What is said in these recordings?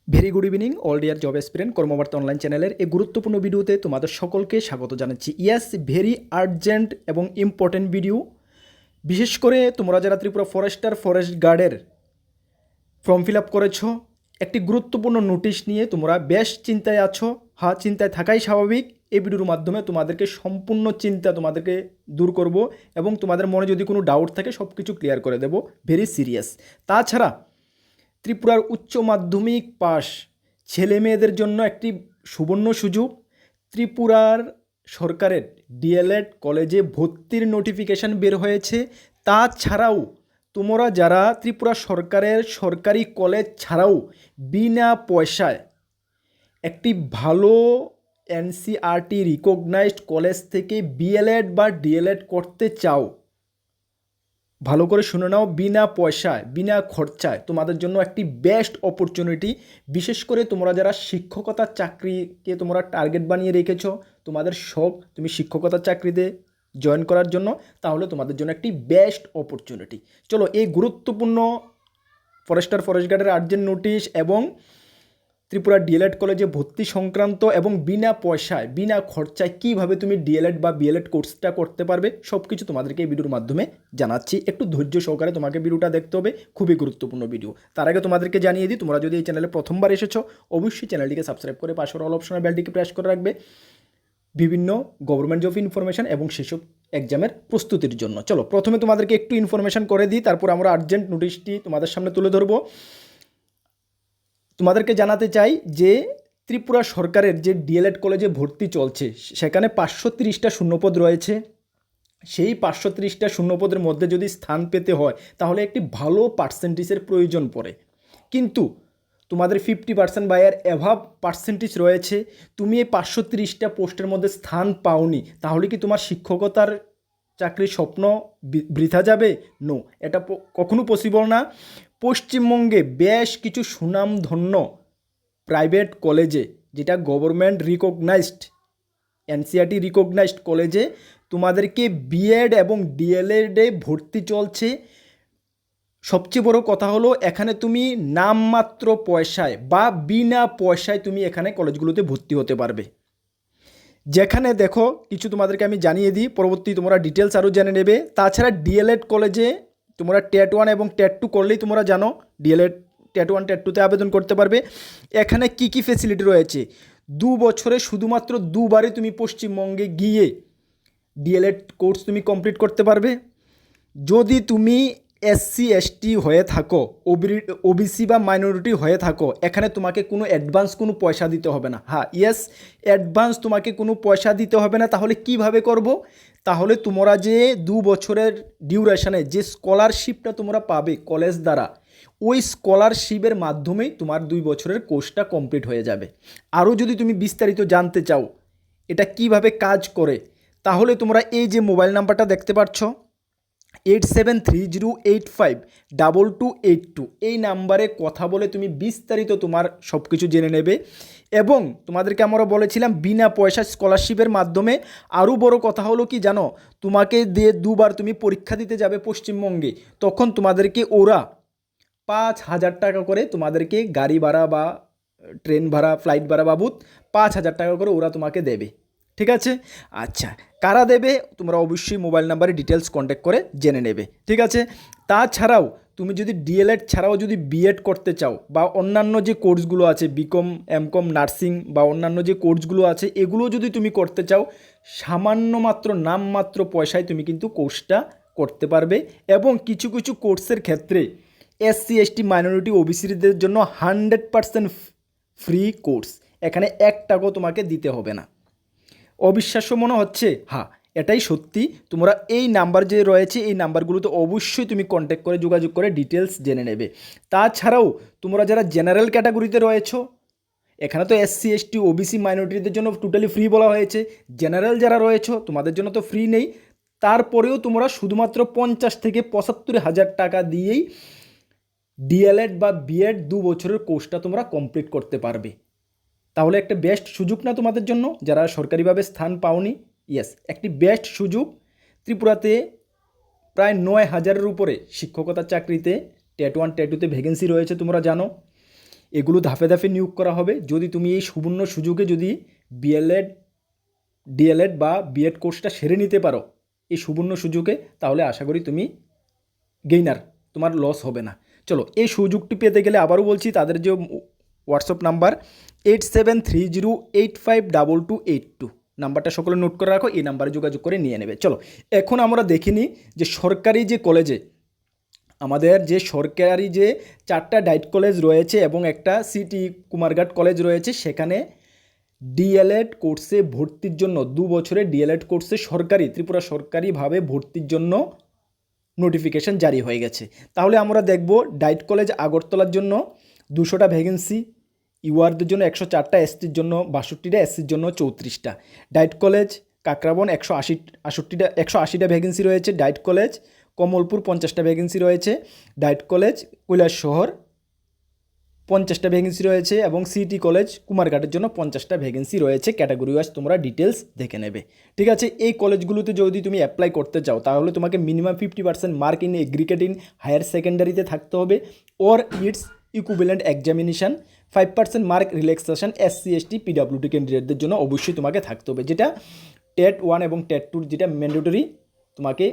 Very good evening all dear job aspirant Karmabarta online চ্যানেলের এই গুরুত্বপূর্ণ ভিডিওতে তোমাদের সকলকে স্বাগত জানাচ্ছি। ইয়াস, ভেরি আর্জেন্ট এবং ইম্পর্টেন্ট ভিডিও। বিশেষ করে তোমরা যারা ত্রিপুরা ফরেস্টার ফরেস্ট গার্ডের ফর্ম ফিল আপ করেছো, একটি গুরুত্বপূর্ণ নোটিশ নিয়ে তোমরা বেশ চিন্তায় আছো। হ্যাঁ, চিন্তায় থাকাই স্বাভাবিক। এই ভিডিওর মাধ্যমে তোমাদেরকে সম্পূর্ণ চিন্তা তোমাদেরকে দূর করব এবং তোমাদের মনে যদি কোনো ডাউট থাকে সব কিছু ক্লিয়ার করে দেব। Very serious. তাছাড়া ত্রিপুরার উচ্চ মাধ্যমিক পাস ছেলে মেয়েদের জন্য একটি সুবর্ণ সুযোগ। ত্রিপুরার সরকারের ডিএলএড কলেজে ভর্তির নোটিফিকেশান বের হয়েছে। তাছাড়াও তোমরা যারা ত্রিপুরা সরকারের সরকারি কলেজ ছাড়াও বিনা পয়সায় একটি ভালো এনসিইআরটি রিকগনাইজড কলেজ থেকে বিএলএড বা ডিএলএড করতে চাও, ভালো করে শুনে নাও, বিনা পয়সায় বিনা খরচায় তোমাদের জন্য একটি বেস্ট অপরচুনিটি। বিশেষ করে তোমরা যারা শিক্ষকতার চাকরিকে তোমরা টার্গেট বানিয়ে রেখেছো, তোমাদের শখ তুমি শিক্ষকতার চাকরিতে জয়েন করার জন্য, তাহলে তোমাদের জন্য একটি বেস্ট অপরচুনিটি। চলো, এই গুরুত্বপূর্ণ ফরেস্টার ফরেস্ট গার্ডের আর্জেন্ট নোটিশ এবং ত্রিপুরা ডিএলএড কলেজে ভর্তি সংক্রান্ত এবং বিনা পয়সায় বিনা খরচায় কীভাবে তুমি ডিএলএড বা বিএলএড কোর্সটা করতে পারবে সব কিছু তোমাদেরকে এই ভিডিওর মাধ্যমে জানাচ্ছি। একটু ধৈর্য সহকারে তোমাকে ভিডিওটা দেখতে হবে, খুবই গুরুত্বপূর্ণ ভিডিও। তার আগে তোমাদেরকে জানিয়ে দিই, তোমরা যদি এই চ্যানেলে প্রথমবার এসেছো অবশ্যই চ্যানেলটিকে সাবস্ক্রাইব করে পাশের অল অপশনের বেলটিকে প্রেস করে রাখবে বিভিন্ন গভর্নমেন্ট জব ইনফরমেশন এবং সেসব এক্সামের প্রস্তুতির জন্য। চলো, প্রথমে তোমাদেরকে একটু ইনফরমেশন করে দিই, তারপর আমরা আর্জেন্ট নোটিশটি তোমাদের সামনে তুলে ধরবো। তোমাদেরকে জানাতে চাই যে ত্রিপুরা সরকারের যে ডিএলএড কলেজে ভর্তি চলছে সেখানে 530টা শূন্যপদ রয়েছে। সেই 530টা শূন্যপদের মধ্যে যদি স্থান পেতে হয় তাহলে একটি ভালো পার্সেন্টেজের প্রয়োজন পড়ে। কিন্তু তোমাদের 50% বা এর অ্যাভাব পার্সেন্টেজ রয়েছে, তুমি এই 530টা পোস্টের মধ্যে স্থান পাওনি, তাহলে কি তোমার শিক্ষকতার চাকরির স্বপ্ন বৃথা যাবে? নো, এটা কখনো পসিবল না। পশ্চিমবঙ্গে বেশ কিছু সুনামধন্য প্রাইভেট কলেজে, যেটা গভর্নমেন্ট রিকগনাইজড এনসিইআরটি রিকগনাইজড কলেজে তোমাদেরকে বিএড এবং ডিএলএডে ভর্তি চলছে। সবচেয়ে বড় কথা হলো এখানে তুমি নামমাত্র পয়সায় বা বিনা পয়সায় তুমি এখানে কলেজগুলোতে ভর্তি হতে পারবে। যেখানে দেখো, কিছু তোমাদেরকে আমি জানিয়ে দিই, পরবর্তী তোমরা ডিটেলস আরও জেনে নেবে। তাছাড়া ডিএলএড কলেজে তোমরা টেট 1 এবং টেট 2 করলেই তোমরা জানো ডিএলএড টেট 1 টেট 2তে আবেদন করতে পারবে। এখানে কি কি ফেসিলিটি রয়েছে? 2 বছরে শুধুমাত্র দুবারে তুমি পশ্চিমবঙ্গে গিয়ে ডিএলএড কোর্স তুমি কমপ্লিট করতে পারবে। যদি তুমি এসসি এসটি হয়ে থাকো, ওবিসি বা মাইনরিটি হয়ে থাকো, এখানে তোমাকে কোনো অ্যাডভান্স কোনো পয়সা দিতে হবে না। হ্যাঁ, ইয়েস, অ্যাডভান্স তোমাকে কোনো পয়সা দিতে হবে না। তাহলে কিভাবে করব? তাহলে তোমরা যে 2 বছরের ডিউরেশনে যে স্কলারশিপটা তোমরা পাবে কলেজ দ্বারা, ওই স্কলারশিপের মাধ্যমেই তোমার 2 বছরের কোর্সটা কমপ্লিট হয়ে যাবে। আরও যদি তুমি বিস্তারিত জানতে চাও এটা কিভাবে কাজ করে, তাহলে তোমরা এই যে মোবাইল নাম্বারটা দেখতে পাচ্ছ 8730852282, এই নাম্বারে কথা বলে তুমি বিস্তারিত তোমার সব কিছু জেনে নেবে। এবং তোমাদেরকে আমরা বলেছিলাম বিনা পয়সা স্কলারশিপের মাধ্যমে। আরও বড় কথা হলো কি জানো, তোমাকে দিয়ে 2বার তুমি পরীক্ষা দিতে যাবে পশ্চিমবঙ্গে, তখন তোমাদেরকে ওরা 5,000 টাকা করে তোমাদেরকে গাড়ি ভাড়া বা ট্রেন ভাড়া ফ্লাইট ভাড়া বাবদ 5,000 টাকা করে ওরা তোমাকে দেবে। ঠিক আছে? আচ্ছা, কারা দেবে তোমরা অবশ্যই মোবাইল নাম্বারে ডিটেলস কন্ট্যাক্ট করে জেনে নেবে। ঠিক আছে? তাছাড়াও তুমি যদি ডিএলএড ছাড়াও যদি বিএড করতে চাও বা অন্যান্য যে কোর্সগুলো আছে বিকম এমকম নার্সিং বা অন্যান্য যে কোর্সগুলো আছে এগুলো যদি তুমি করতে চাও, সামান্য মাত্র নামমাত্র পয়সায় তুমি কিন্তু কোর্সটা করতে পারবে। এবং কিছু কিছু কোর্সের ক্ষেত্রে এসসি এসটি মাইনরিটি ওবিসিদের জন্য 100% ফ্রি কোর্স, এখানে 1 টাকাও তোমাকে দিতে হবে না। অবিশ্বাস্য মনে হচ্ছে? হ্যাঁ, এটাই সত্যি। তোমরা এই নাম্বার যে রয়েছে এই নাম্বারগুলোতে অবশ্যই তুমি কন্ট্যাক্ট করে যোগাযোগ করে ডিটেলস জেনে নেবে। তাছাড়াও তোমরা যারা জেনারেল ক্যাটাগরিতে রয়েছো, এখানে তো এসসি এসটি ওবিসি মাইনরিটিদের জন্য টোটালি ফ্রি বলা হয়েছে। জেনারেল যারা রয়েছো তোমাদের জন্য তো ফ্রি নেই, তারপরেও তোমরা শুধুমাত্র 50 থেকে 75,000 টাকা দিয়েই ডিএলএড বা বিএড 2 বছরের কোর্সটা তোমরা কমপ্লিট করতে পারবে। তাহলে একটা বেস্ট সুযোগ না তোমাদের জন্য যারা সরকারিভাবে স্থান পাওনি? ইয়েস, একটি বেস্ট সুযোগ। ত্রিপুরাতে প্রায় 9,000-এর উপরে শিক্ষকতার চাকরিতে টেট 1 টেট 2তে ভ্যাকেন্সি রয়েছে তোমরা জানো। এগুলো ধাপে ধাপে নিয়োগ করা হবে। যদি তুমি এই সুবর্ণ সুযোগে যদি বিএলএড, ডিএলএড বা বিএড কোর্সটা সেরে নিতে পারো এই সুবর্ণ সুযোগে, তাহলে আশা করি তুমি গেইনার, তোমার লস হবে না। চলো, এই সুযোগটি পেতে গেলে আবারও বলছি, তাদের যে হোয়াটসঅ্যাপ নাম্বার 8730852282 নাম্বারটা সকলে নোট করে রাখো, এই নাম্বারে যোগাযোগ করে নিয়ে নেবে। চলো, এখন আমরা দেখিনি যে সরকারি যে কলেজে, আমাদের যে সরকারি যে 4টা ডাইট কলেজ রয়েছে এবং একটা সিটি কুমারঘাট কলেজ রয়েছে, সেখানে ডিএলএড কোর্সে ভর্তির জন্য 2 বছরের ডিএলএড কোর্সে সরকারি, ত্রিপুরা সরকারিভাবে ভর্তির জন্য নোটিফিকেশান জারি হয়ে গেছে। তাহলে আমরা দেখব ডাইট কলেজ আগরতলার জন্য 200টা ভ্যাকেন্সি, ইউআরদের জন্য 104টা, এসটির জন্য 62টা, এসসির জন্য 34টা। ডাইট কলেজ কাকরাবন 180টা ভ্যাকেন্সি রয়েছে। ডাইট কলেজ কমলপুর 50টা ভ্যাকেন্সি রয়েছে। ডাইট কলেজ কৈলাসহর 50টা ভ্যাকেন্সি রয়েছে এবং সিটি কলেজ কুমারঘাটের জন্য 50টা ভ্যাকেন্সি রয়েছে। ক্যাটাগরি ওয়াইজ তোমরা ডিটেলস দেখে নেবে। ঠিক আছে, এই কলেজগুলোতে যদি তুমি অ্যাপ্লাই করতে চাও তাহলে তোমাকে minimum 50% mark in aggregate in higher সেকেন্ডারিতে থাকতে হবে, or its equivalent examination. 5% mark relaxation SC ST PWD ক্যান্ডিডেটদের জন্য অবশ্যই তোমাকে থাকতে হবে, যেটা টেট 1 এবং টেট 2 যেটা ম্যান্ডেটরি, তোমাকে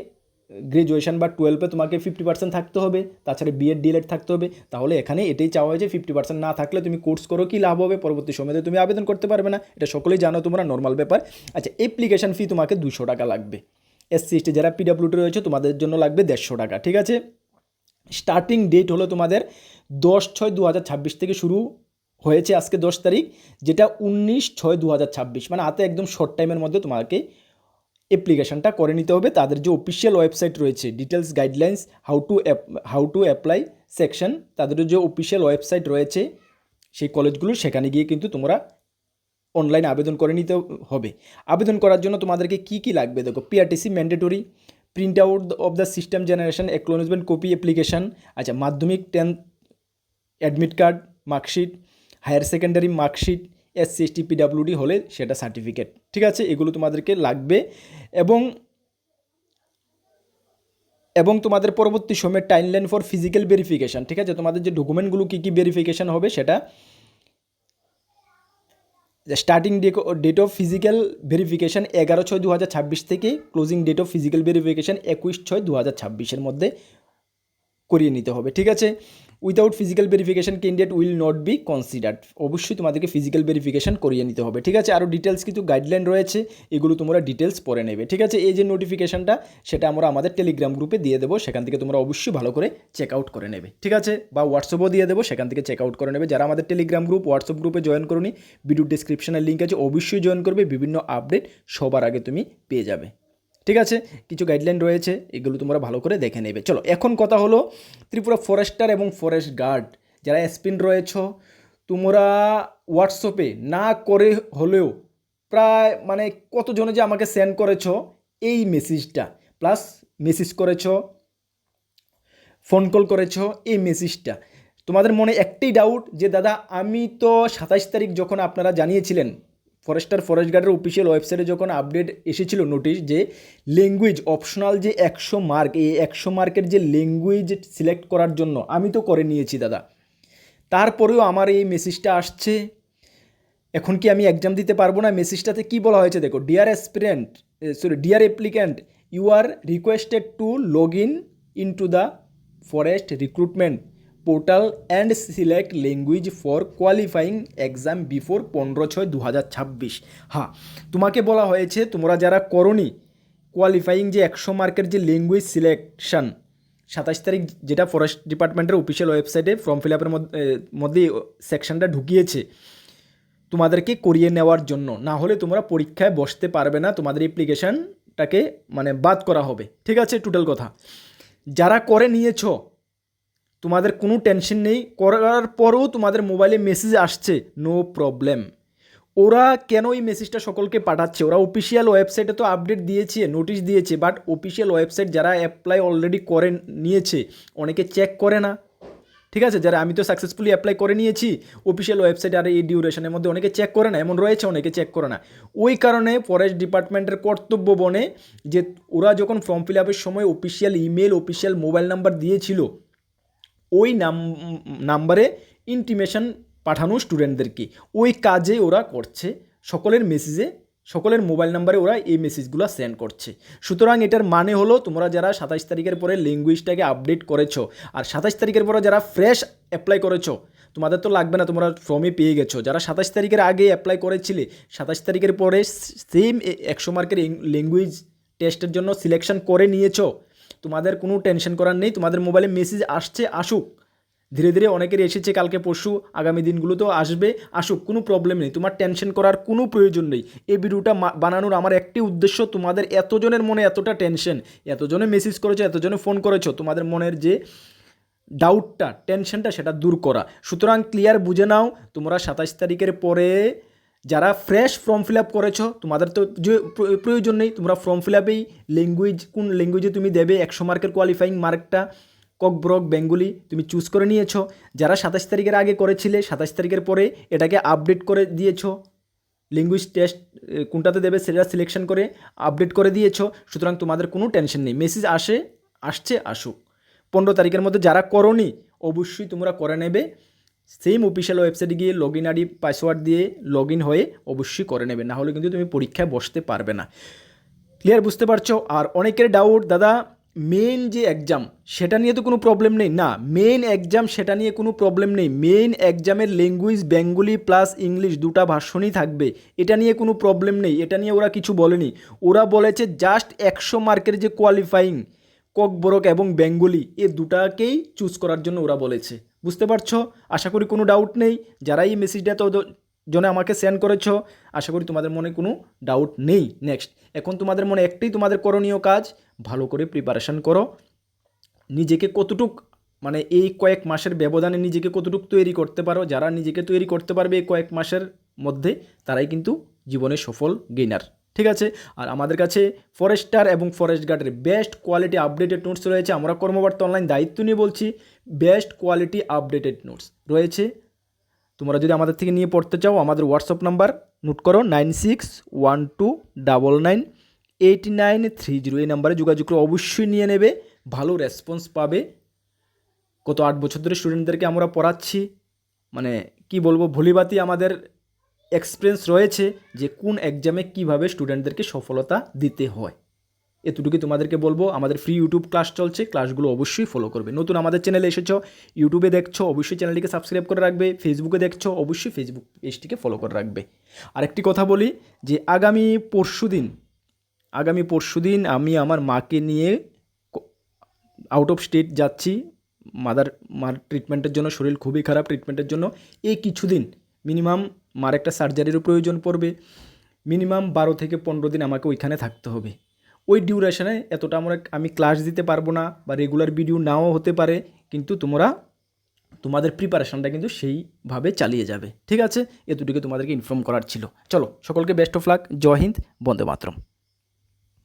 গ্রাজুয়েশন বা 12-এ তোমাকে 50% থাকতে হবে, তাছাড়া বিএড ডিএলএড থাকতে হবে। তাহলে এখানে এটাই চাওয়া হয়েছে, 50% না থাকলে তুমি কোর্স করো কি লাভ হবে, পরবর্তী সময়ে তুমি আবেদন করতে পারবে না, এটা সকলেই জানো তোমরা, নর্মাল ব্যাপার। আচ্ছা, অ্যাপ্লিকেশন ফি তোমাকে 200 টাকা লাগবে। এসসি এসটি যারা পিডাব্লিউডি রয়েছে তোমাদের জন্য লাগবে 150 টাকা। ঠিক আছে, স্টার্টিং ডেট হলো তোমাদের 10/6/2026 থেকে শুরু হয়েছে, আজকে 10 তারিখ, যেটা 19/6/2026, মানে হাতে একদম শর্ট টাইমের মধ্যে তোমাকে অ্যাপ্লিকেশনটা করে নিতে হবে। তাদের যে অফিসিয়াল ওয়েবসাইট রয়েছে, details guidelines how to apply section, তাদের যে অফিসিয়াল ওয়েবসাইট রয়েছে সেই কলেজগুলো, সেখানে গিয়ে কিন্তু তোমরা অনলাইনে আবেদন করে নিতে হবে। আবেদন করার জন্য তোমাদেরকে কি কি লাগবে দেখো, PRTC mandatory, print out of the system generation acknowledgement copy application. আচ্ছা, মাধ্যমিক 10th admit card, marksheet, higher secondary marksheet, SC ST PWD হলে সেটা সার্টিফিকেট। ঠিক আছে, এগুলো তোমাদেরকে লাগবে। এবং তোমাদের পরবর্তী সময়ে টাইমলাইন ফর ফিজিক্যাল ভেরিফিকেশান। ঠিক আছে, তোমাদের যে ডকুমেন্টগুলো কী কী ভেরিফিকেশান হবে সেটা, starting date of physical verification 11/6/2026 থেকে closing date of physical verification 21/6/2026 মধ্যে করিয়ে নিতে হবে। ঠিক আছে, without physical verification candidate will not be considered. অবশ্যই তোমাদেরকে ফিজিক্যাল ভেরিফিকেশান করিয়ে নিতে হবে। ঠিক আছে, আরও ডিটেলস কিছু গাইডলাইন রয়েছে, এগুলো তোমরা ডিটেলস পড়ে নেবে। ঠিক আছে, এই যে নোটিফিকেশানটা সেটা আমরা আমাদের টেলিগ্রাম গ্রুপে দিয়ে দেবো, সেখান থেকে তোমরা অবশ্যই ভালো করে চেক আউট করে নেবে। ঠিক আছে, বা হোয়াটসঅ্যাপও দিয়ে দেবো, সেখান থেকে চেক আউট করে নেবে। যারা আমাদের টেলিগ্রাম গ্রুপ, হোয়াটসঅ্যাপ গ্রুপে জয়েন করোনি, ভিডিও ডিসক্রিপশনের লিঙ্ক আছে, অবশ্যই জয়েন করবে, বিভিন্ন আপডেট সবার আগে তুমি পেয়ে যাবে। ঠিক আছে, কিছু গাইডলাইন রয়েছে, এগুলো তোমরা ভালো করে দেখে নেবে। চলো, এখন কথা হলো ত্রিপুরা ফরেস্টার এবং ফরেস্ট গার্ড যারা এসপিন রয়েছ, তোমরা হোয়াটসঅ্যাপে না করে হলেও প্রায় মানে কতজনে যে আমাকে সেন্ড করেছ এই মেসেজটা, প্লাস মেসেজ করেছ, ফোন কল করেছ, এই মেসেজটা, তোমাদের মনে একটাই ডাউট যে দাদা আমি তো 27 তারিখ যখন আপনারা জানিয়েছিলেন ফরেস্ট গার্ডের অফিসিয়াল ওয়েবসাইটে যখন আপডেট এসেছিল নোটিশ যে ল্যাঙ্গুয়েজ অপশনাল যে 100 মার্ক, এই 100 মার্কের যে ল্যাঙ্গুয়েজ সিলেক্ট করার জন্য আমি তো করে নিয়েছি দাদা, তারপরেও আমার এই মেসেজটা আসছে, এখন কি আমি এক্সাম দিতে পারবো না? মেসেজটাতে কি বলা হয়েছে দেখো, dear applicant, you are requested to log in to the forest recruitment portal and select language for qualifying exam before 15/6/2026। হ্যাঁ, তোমাকে বলা হয়েছে তোমরা যারা করনি কোয়ালিফাইং যে 100 মার্কের যে ল্যাঙ্গুয়েজ সিলেকশন 27 তারিখ যেটা ফরেস্ট ডিপার্টমেন্টের অফিসিয়াল ওয়েবসাইটে ফর্ম ফিল আপের মধ্যে সেকশনটা ঢুকিয়েছে তোমাদেরকে করিয়ে নেওয়ার জন্য, না হলে তোমরা পরীক্ষায় বসতে পারবে না, তোমাদের অ্যাপ্লিকেশানটাকে মানে বাদ করা হবে। ঠিক আছে, টোটাল কথা। যারা করে নিয়েছ তোমাদের কোনো টেনশন নেই, করার পরেও তোমাদের মোবাইলে মেসেজ আসছে, নো প্রবলেম। ওরা কেন এই মেসেজটা সকলকে পাঠাচ্ছে, ওরা অফিসিয়াল ওয়েবসাইটে তো আপডেট দিয়েছে, নোটিশ দিয়েছে, বাট অফিসিয়াল ওয়েবসাইট যারা অ্যাপ্লাই অলরেডি করে নিয়েছে অনেকে চেক করে না। ঠিক আছে, যারা আমি তো সাকসেসফুলি অ্যাপ্লাই করে নিয়েছি, অফিসিয়াল ওয়েবসাইট আর এই ডিউরেশনের মধ্যে অনেকে চেক করে না, এমন রয়েছে অনেকে চেক করে না। ওই কারণে ফরেস্ট ডিপার্টমেন্টের কর্তব্য বনে যে ওরা যখন ফর্ম ফিল আপের সময় official email, official mobile number দিয়েছিল, ওই নাম্বারে ইন্টিমেশন পাঠানো স্টুডেন্টদেরকে, ওই কাজে ওরা করছে, সকলের মেসেজে, সকলের মোবাইল নাম্বারে ওরা এই মেসেজগুলো সেন্ড করছে। সুতরাং এটার মানে হলো তোমরা যারা 27 তারিখের পরে ল্যাঙ্গুয়েজটাকে আপডেট করেছো, আর 27 তারিখের পরে যারা ফ্রেশ অ্যাপ্লাই করেছো, তোমাদের তো লাগবে না, তোমরা ফর্মে পেয়ে গেছো। যারা 27 তারিখের আগে অ্যাপ্লাই করেছিলে, 27 তারিখের পরে সেম 100 মার্কের ল্যাঙ্গুয়েজ টেস্টের জন্য সিলেকশন করে নিয়েছো, তোমাদের কোনো টেনশন করার নেই। তোমাদের মোবাইলে মেসেজ আসছে, আসুক, ধীরে ধীরে অনেকের এসেছে, কালকে পরশু আগামী দিনগুলোতেও আসবে, আসুক, কোনো প্রবলেম নেই, তোমার টেনশন করার কোনো প্রয়োজন নেই। এই ভিডিওটা বানানোর আমার একটি উদ্দেশ্য, তোমাদের এতজনের মনে এতটা টেনশন, এতজনে মেসেজ করেছো, এতজনে ফোন করেছো, তোমাদের মনের যে ডাউটটা, টেনশনটা, সেটা দূর করা। সুতরাং ক্লিয়ার বুঝে নাও, তোমরা 27 তারিখের পরে যারা ফ্রেশ ফর্ম ফিল আপ করেছো, তোমাদের তো যে প্রয়োজন নেই, তোমরা ফর্ম ফিল আপেই ল্যাঙ্গুয়েজ, কোন ল্যাঙ্গুয়েজে তুমি দেবে 100 মার্কের কোয়ালিফাইং মার্কটা, কক, ব্রক, বেঙ্গলি তুমি চুজ করে নিয়েছো। যারা 27 তারিখের আগে করেছিলে, 27 তারিখের পরে এটাকে আপডেট করে দিয়েছো, ল্যাঙ্গুয়েজ টেস্ট কোনটাতে দেবে সেটা সিলেকশন করে আপডেট করে দিয়েছো। সুতরাং তোমাদের কোনো টেনশন নেই, মেসেজ আসছে, আসুক। 15 তারিখের মধ্যে যারা করোনি, অবশ্যই তোমরা করে নেবে, সেম অফিসিয়াল ওয়েবসাইটে গিয়ে লগ ইন আইডি পাসওয়ার্ড দিয়ে লগ ইন হয়ে অবশ্যই করে নেবে, না হলে কিন্তু তুমি পরীক্ষায় বসতে পারবে না। ক্লিয়ার বুঝতে পারছো? আর অনেকের ডাউট, দাদা মেন যে এক্সাম সেটা নিয়ে তো কোনো প্রবলেম নেই। না, মেন এক্সাম সেটা নিয়ে কোনো প্রবলেম নেই। মেন এক্সামের ল্যাঙ্গুয়েজ বেঙ্গলি প্লাস ইংলিশ দুটা ভার্সনই থাকবে, এটা নিয়ে কোনো প্রবলেম নেই। এটা নিয়ে ওরা কিছু বলেনি, ওরা বলেছে জাস্ট 100 মার্কের যে কোয়ালিফাইং কক, বরক এবং বেঙ্গলি, এ দুটাকেই চুজ করার জন্য ওরা বলেছে। বুঝতে পারছো? আশা করি কোনো ডাউট নেই। যারা এই মেসেজটা তো জন্য আমাকে সেন্ড করেছো, আশা করি তোমাদের মনে কোনো ডাউট নেই। নেক্সট, এখন তোমাদের মনে একটাই তোমাদের করণীয় কাজ, ভালো করে প্রিপারেশান করো। নিজেকে কতটুক, মানে এই কয়েক মাসের ব্যবধানে নিজেকে কতটুক তৈরি করতে পারো, যারা নিজেকে তৈরি করতে পারবে এই কয়েক মাসের মধ্যে, তারাই কিন্তু জীবনে সফল গেইনার। ঠিক আছে? আর আমাদের কাছে ফরেস্টার এবং ফরেস্ট গার্ডের বেস্ট কোয়ালিটি আপডেটেড নোটস রয়েছে। আমরা কর্মবার্তা অনলাইন দায়িত্ব নিয়ে বলছি, বেস্ট কোয়ালিটি আপডেটেড নোটস রয়েছে। তোমরা যদি আমাদের থেকে নিয়ে পড়তে চাও, আমাদের হোয়াটসঅ্যাপ নাম্বার নোট করো, 9612998930। এই নাম্বারে যোগাযোগ করে অবশ্যই নিয়ে নেবে, ভালো রেসপন্স পাবে। গত 8 বছর ধরে স্টুডেন্টদেরকে আমরা পড়াচ্ছি, মানে কি বলবো, ভলিবাতি আমাদের এক্সপিরিয়েন্স রয়েছে যে কোন এক্সামে কীভাবে স্টুডেন্টদেরকে সফলতা দিতে হয়। এতটুকু তোমাদেরকে বলবো। আমাদের ফ্রি ইউটিউব ক্লাস চলছে, ক্লাসগুলো অবশ্যই ফলো করবে। নতুন আমাদের চ্যানেলে এসেছো, ইউটিউবে দেখছো, অবশ্যই চ্যানেলটিকে সাবস্ক্রাইব করে রাখবে। ফেসবুকে দেখছো, অবশ্যই ফেসবুক পেজটিকে ফলো করে রাখবে। আরেকটি কথা বলি যে আগামী পরশুদিন আমি আমার মাকে নিয়ে আউট অফ স্টেট যাচ্ছি। মার ট্রিটমেন্টের জন্য, শরীর খুবই খারাপ, ট্রিটমেন্টের জন্য এই কিছুদিন মিনিমাম মার একটা সার্জারিরও প্রয়োজন পড়বে। মিনিমাম 12 থেকে 15 দিন আমাকে ওইখানে থাকতে হবে। ওই ডিউরেশনে এতটা আমি ক্লাস দিতে পারবো না, বা রেগুলার ভিডিও নাও হতে পারে, কিন্তু তোমাদের প্রিপারেশনটা কিন্তু সেইভাবে চালিয়ে যাবে। ঠিক আছে? এতটুকু তোমাদেরকে ইনফর্ম করার ছিল। চলো, সকলকে বেস্ট অফ লাক। জয় হিন্দ, বন্দে মাতরম।